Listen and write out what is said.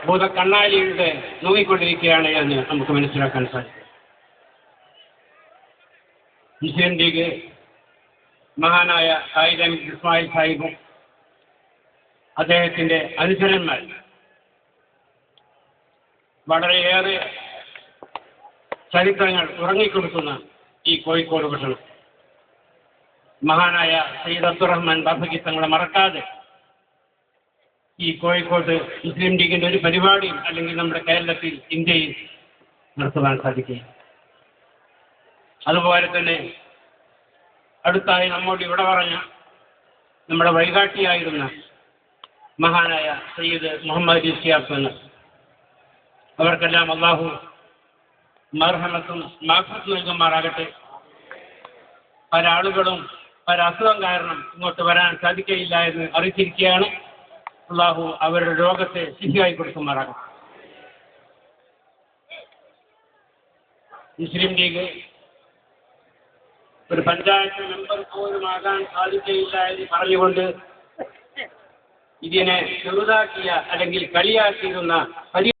ഭൂതക്കണ്ണാലിയുടെ നോക്കിക്കൊണ്ടിരിക്കുകയാണ് എന്ന് നമുക്ക് മനസ്സിലാക്കാൻ സാധിക്കും. മുസ്ലിം ലീഗ് മഹാനായ കായികം ഇസ്മായിൽ സാഹിബും അദ്ദേഹത്തിൻ്റെ അനുചരന്മാർ വളരെയേറെ ചരിത്രങ്ങൾ ഉറങ്ങിക്കൊടുക്കുന്ന ഈ കോഴിക്കോട് പട്ടണം മഹാനായ സയ്യിദ് അബ്ദുറഹ്മാൻ ബാഫക്കി തങ്ങളെ മറക്കാതെ ഈ കോഴിക്കോട് മുസ്ലിം ലീഗിൻ്റെ ഒരു പരിപാടിയും അല്ലെങ്കിൽ നമ്മുടെ കേരളത്തിൽ ഇന്ത്യയിൽ നടത്തുവാൻ സാധിക്കും. അതുപോലെ തന്നെ അടുത്തായി നമ്മോട് ഇവിടെ പറഞ്ഞ നമ്മുടെ വഴികാട്ടിയായിരുന്ന മഹാനായ സയ്യിദ് മുഹമ്മദ് ഇസ്യാഖ് തങ്ങൾ, അവർക്കെല്ലാം അല്ലാഹു മർഹമത്തും മഗ്ഫിറത്തും നൽകുമാറാകട്ടെ. പല ആളുകളും പല അസുഖം കാരണം ഇങ്ങോട്ട് വരാൻ സാധിക്കുകയില്ല എന്ന് അറിയിച്ചിരിക്കുകയാണ്. അല്ലാഹു അവരുടെ രോഗത്തെ ശരിയായി കൊടുക്കുമാറാകട്ടെ. മുസ്ലിം ലീഗ് ഒരു പഞ്ചായത്ത് മെമ്പർ പോലും ആകാൻ സാധിക്കുകയില്ല എന്ന് പറഞ്ഞുകൊണ്ട് ഇതിനെ ചെറുതാക്കിയ അല്ലെങ്കിൽ കളിയാക്കിയിരുന്ന